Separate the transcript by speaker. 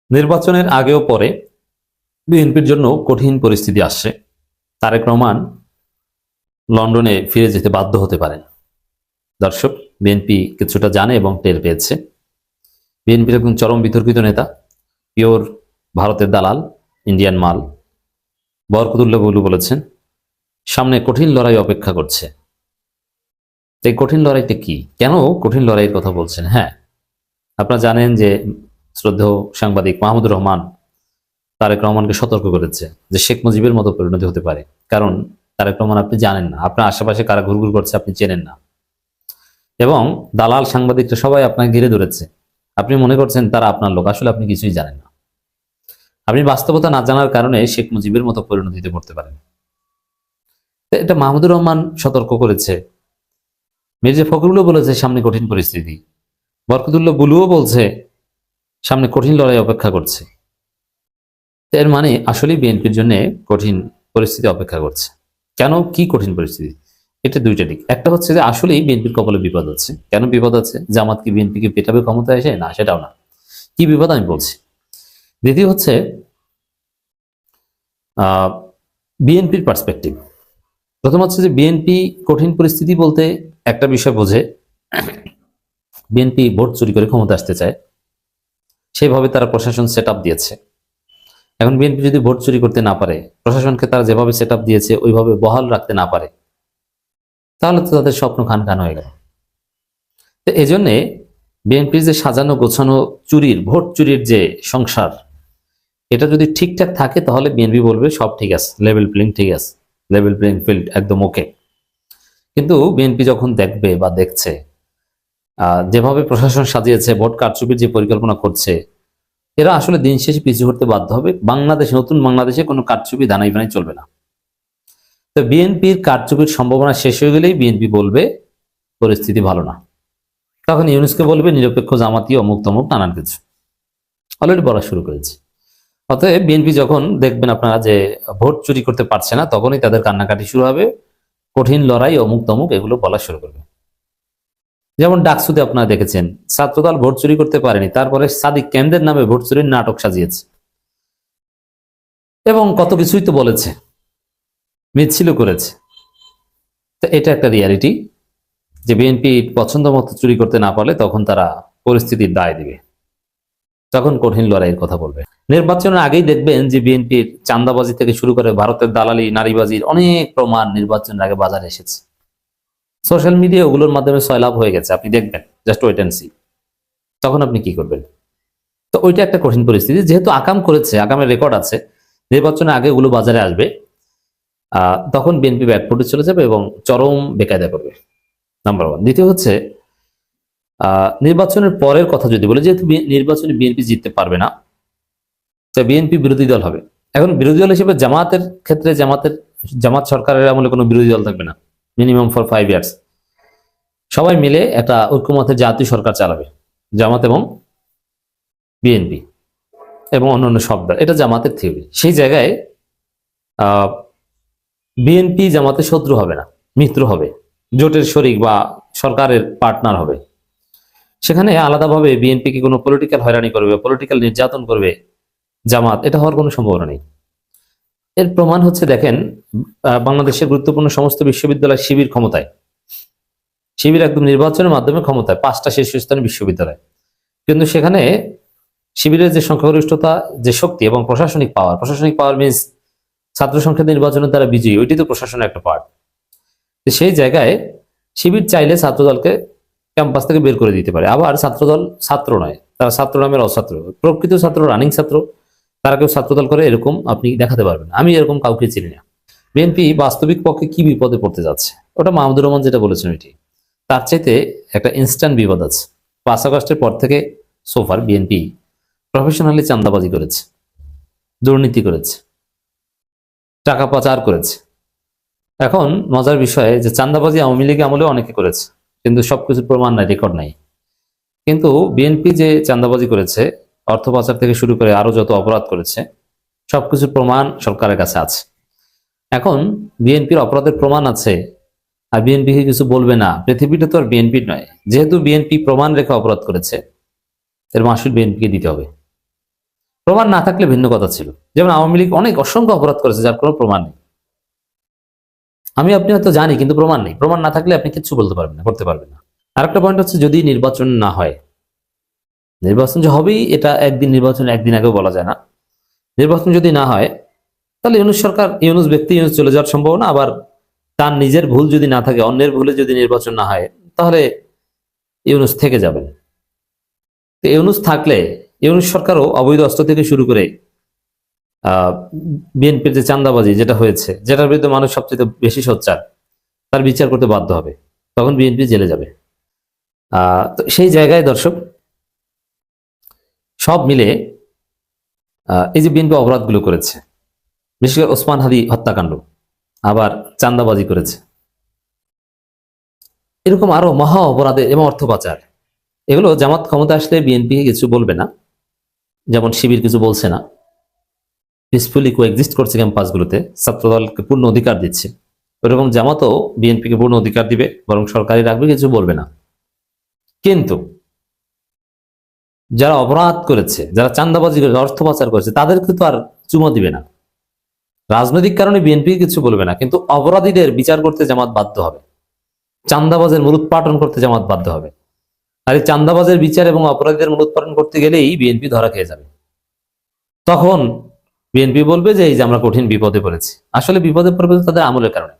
Speaker 1: নির্বাচনের আগে ও পরে বিএনপির জন্য কঠিন পরিস্থিতি আসছে। তারেক রহমান লন্ডনে ফিরে যেতে বাধ্য হতে পারেন। দর্শক, বিএনপি কিছুটা জানে এবং টের পেয়েছে। বিএনপির একজন চরম বিতর্কিত নেতা, পিওর ভারতের দালাল, ইন্ডিয়ান মাল বরকতুল্লাহ বুলু বলেছেন সামনে কঠিন লড়াই অপেক্ষা করছে। এই কঠিন লড়াইটা কি, কেন কঠিন লড়াইয়ের কথা বলছেন? হ্যাঁ, আপনারা জানেন যে শ্রদ্ধেয় সাংবাদিক মাহমুদুর রহমান তারেক রহমানকে সতর্ক করেছে যে শেখ মুজিবের মতো পরিণতি হতে পারে। কারণ তারেক রহমান আপনি জানেন না, আপনার আশেপাশে কারা ঘুরঘুর করছে আপনি চেনেন না, এবং দালাল সাংবাদিকরা সবাই আপনাকে ঘিরে ধরেছে। আপনি মনে করছেন তারা আপনার লোক, আসলে আপনি কিছুই জানেন না। আপনি বাস্তবতা না জানার কারণে শেখ মুজিবের মতো পরিণতিতে পড়তে পারেন। এটা মাহমুদুর রহমান সতর্ক করেছে, মির্জা ফখরুলও বলেছে সামনে কঠিন পরিস্থিতি, বরকতুল্লাহ বুলুও বলছে সামনে কঠিন লড়াই অপেক্ষা করছে। এর মানে আসলেই বিএনপির জন্য কঠিন পরিস্থিতি অপেক্ষা করছে। কেন, কি কঠিন পরিস্থিতি? এটা দুইটা দিক। একটা হচ্ছে যে আসলেই বিএনপির কপালে বিপদ আছে। কেন বিপদ আছে? জামাত কি বিএনপিকে পেটাবে ক্ষমতায় এসে? না, সেটাও না। কি বিপদ আমি বলছি। দ্বিতীয় হচ্ছে বিএনপির পার্সপেক্টিভ। প্রথম হচ্ছে যে বিএনপি কঠিন পরিস্থিতি বলতে একটা বিষয় বোঝে, বিএনপি ভোট চুরি করে ক্ষমতা আসতে চায়, সেইভাবে তারা প্রশাসন সেট আপ দিয়েছে। এখন বিএনপি যদি ভোট চুরি করতে না পারে, প্রশাসনকে তারা যেভাবে সেট আপ দিয়েছে ওইভাবে বহাল রাখতে না পারে, তাহলে তো তাদের স্বপ্ন খান খান হয়ে গেল। তো এই জন্যে বিএনপির যে সাজানো গোছানো চুরির, ভোট চুরির যে সংসার, এটা যদি ঠিকঠাক থাকে তাহলে বিএনপি বলবে সব ঠিক আছে, লেভেল প্লেইং ঠিক আছে, লেভেল প্লেইং ফিল্ড একদম ওকে। কিন্তু বিএনপি যখন দেখবে বা দেখছে যেভাবে প্রশাসন সাজিয়েছে, ভোট কারচুপির যে পরিকল্পনা করছে, এরা আসলে দিন শেষে পিছু হতে বাধ্য হবে। বাংলাদেশে, নতুন বাংলাদেশে কোনো কারচুপি দানাই বানাই চলবে না। তো বিএনপির কারচুপির সম্ভাবনা শেষ হয়ে গেলেই বিএনপি বলবে পরিস্থিতি ভালো না। তখন ইউনুসকে বলবে নিরপেক্ষ, জামাতি, অমুক তমুক নানান কিছু অলরেডি বলা শুরু করেছে। অতএব বিএনপি যখন দেখবেন আপনারা যে ভোট চুরি করতে পারছে না, তখনই তাদের কান্নাকাটি শুরু হবে, কঠিন লড়াই, অমুক তমুক এগুলো বলা শুরু করবে। যেমন ডাকসুতে আপনারা দেখেছেন ছাত্রদল ভোট চুরি করতে পারেনি, তারপরে সাদিক কেন্দ্রের নামে ভোট চুরির নাটক সাজিয়েছে এবং কত কিছুই তো বলেছে, মিছিল করেছে। তো এটা একটা রিয়ালিটি যে বিএনপি পছন্দ মতো চুরি করতে না পারলে তখন তারা পরিস্থিতির দায় দিবে, তখন কঠিন লড়াইয়ের কথা বলবে। নির্বাচনের আগেই দেখবেন যে বিএনপির চাঁদাবাজি থেকে শুরু করে ভারতের দালালি, নারীবাজির অনেক প্রমাণ নির্বাচনের আগে বাজারে এসেছে। সোশ্যাল মিডিয়া ওগুলোর মাধ্যমে সয়লাভ হয়ে গেছে, আপনি দেখবেন, জাস্ট ওয়েট এন্ড সি। তখন আপনি কি করবেন? তো ওইটা একটা কঠিন পরিস্থিতি। যেহেতু আকাম করেছে, আকামের রেকর্ড আছে, নির্বাচনের আগে ওগুলো বাজারে আসবে, তখন বিএনপি ব্যাকফুটে চলে যাবে এবং চরম বেকায়দা করবে, নাম্বার ওয়ান। দ্বিতীয় হচ্ছে নির্বাচনের পরের কথা যদি বলি, যেহেতু নির্বাচনে বিএনপি জিততে পারবে না, তো বিএনপি বিরোধী দল হবে। এখন বিরোধী দল হিসেবে জামাতের ক্ষেত্রে জামাত সরকারের আমলে কোনো বিরোধী দল থাকবে না, মিনিমাম ফর 5 ইয়ার্স। সবাই মিলে একটা ঐক্যমতে জাতীয় সরকার চালাবে, জামাত এবং বিএনপি এবং অন্যান্য সব দল। এটা জামাতের থিওরি। সেই জায়গায় বিএনপি জামাতের শত্রু হবে না, মিত্র হবে, জোটের শরিক বা সরকারের পার্টনার হবে। সেখানে আলাদাভাবে বিএনপিকে কোনো পলিটিক্যাল হয়রানি করবে, পলিটিক্যাল নির্যাতন করবে জামাত, এটা হওয়ার কোনো সম্ভাবনা নেই। এর প্রমাণ হচ্ছে দেখেন, বাংলাদেশের গুরুত্বপূর্ণ সমস্ত বিশ্ববিদ্যালয় শিবির ক্ষমতায়, শিবির একদম নির্বাচনের মাধ্যমে ক্ষমতায়, 5টা শীর্ষস্থানীয় বিশ্ববিদ্যালয়। কিন্তু সেখানে শিবিরের যে সংখ্যাগরিষ্ঠতা, যে শক্তি এবং প্রশাসনিক পাওয়ার মিনস ছাত্র সংখ্যা নির্বাচনের দ্বারা বিজয়ী, ওইটি তো প্রশাসনের একটা পার্ট। সেই জায়গায় শিবির চাইলে ছাত্রদলকে ক্যাম্পাস থেকে বের করে দিতে পারে। আবার ছাত্রদল ছাত্র নয়, তারা ছাত্র নামের অছাত্র, প্রকৃত ছাত্র, রানিং ছাত্র, তারা কেউ ছাত্রদল করে এরকম আপনি দেখাতে পারবেন। আমি এরকম কাউকে চিনি না। বিএনপি বাস্তবিক পক্ষে কি বিপদে পড়তে যাচ্ছে, ওটা মাহমুদুর রহমান যেটা বলেছেন ওইটি, তার চাইতে একটা ইনস্ট্যান্ট বিপদ আছে। 5 আগস্টের পর থেকে সোফার বিএনপি প্রফেশনালি চাঁদাবাজি করেছে, দুর্নীতি করেছে, টাকা পাচার করেছে। এখন মজার বিষয় যে চাঁদাবাজি আওয়ামী লীগ আমলে অনেকে করেছে, কিন্তু সবকিছু প্রমাণ নাই, রেকর্ড নাই। কিন্তু বিএনপি যে চাঁদাবাজি করেছে, অর্থ পাচার থেকে শুরু করে আরো যত অপরাধ করেছে, সবকিছুর প্রমাণ সরকারের কাছে আছে। এখন বিএনপির অপরাধের প্রমাণ আছে আর বিএনপিকে কিছু বলবে না, পৃথিবীটা তো আর বিএনপির নয়। যেহেতু বিএনপি প্রমাণ রেখে অপরাধ করেছে, এর মাসুল বিএনপিকে দিতে হবে। প্রমাণ না থাকলে ভিন্ন কথা ছিল। যেমন আওয়ামী লীগ অনেক অসংখ্য অপরাধ করেছে যার কোনো প্রমাণ নেই। আমি আপনি হয়তো জানি, কিন্তু প্রমাণ নেই। প্রমাণ না থাকলে আপনি কিছু বলতে পারবেন না, করতে পারবেন না। আরেকটা পয়েন্ট হচ্ছে, যদি নির্বাচন না হয়, নির্বাচন যে হবেই এটা একদিন, নির্বাচন একদিন আগেও বলা যায় না। নির্বাচন যদি না হয়, তাহলে ইউনূস সরকার, ইউনূস ব্যক্তি ইউনূস চলে যাওয়ার সম্ভাবনা। আবার তার নিজের ভুল যদি না থাকে, অন্যের ভুলে যদি নির্বাচন না হয়, তাহলে ইউনূস থেকে যাবেন। তো ইউনূস থাকলে ইউনূস সরকারও অবৈধ অস্ত্র থেকে শুরু করে বিএনপির যে চাঁদাবাজি যেটা হয়েছে, যেটার বিরুদ্ধে মানুষ সবচেয়ে বেশি সোচ্চার, তার বিচার করতে বাধ্য হবে। তখন বিএনপি জেলে যাবে। তো সেই জায়গায় দর্শক, সব মিলে এই যে বিএনপি অপরাধগুলো করেছে, বিশেষ করে ওসমান হাদি হত্যাকাণ্ড, আবার চাঁদাবাজি করেছে, এরকম আরো মহা অপরাধে এবং অর্থ পাচার, এগুলো জামাত ক্ষমতা আসলে বিএনপি কিছু বলবে না। যেমন শিবির কিছু বলছে না, পিসফুলি কোএক্সিস্ট করছে ক্যাম্পাসগুলোতে, ছাত্রদলকে পূর্ণ অধিকার দিচ্ছে। ওরকম জামাতও বিএনপিকে পূর্ণ অধিকার দিবে, বরং সরকারি রাখবে, কিছু বলবে না। কিন্তু যারা অপরাধ করেছে, যারা চাঁদাবাজি করেছে, অর্থ পাচার করেছে, তাদেরকে তো আর চুমো দিবে না। রাজনৈতিক কারণে বিএনপি কিছু বলবে না, কিন্তু অপরাধীদের বিচার করতে জামাত বাধ্য হবে। চাঁদাবাজের মূলোৎপাটন করতে জামাত বাধ্য হবে। আর এই চাঁদাবাজের বিচার এবং অপরাধীদের মূলোৎপাটন করতে গেলেই বিএনপি ধরা খেয়ে যাবে। তখন বিএনপি বলবে যে এই যে আমরা কঠিন বিপদে পড়েছি। আসলে বিপদে পড়বে তাদের আমলের কারণে।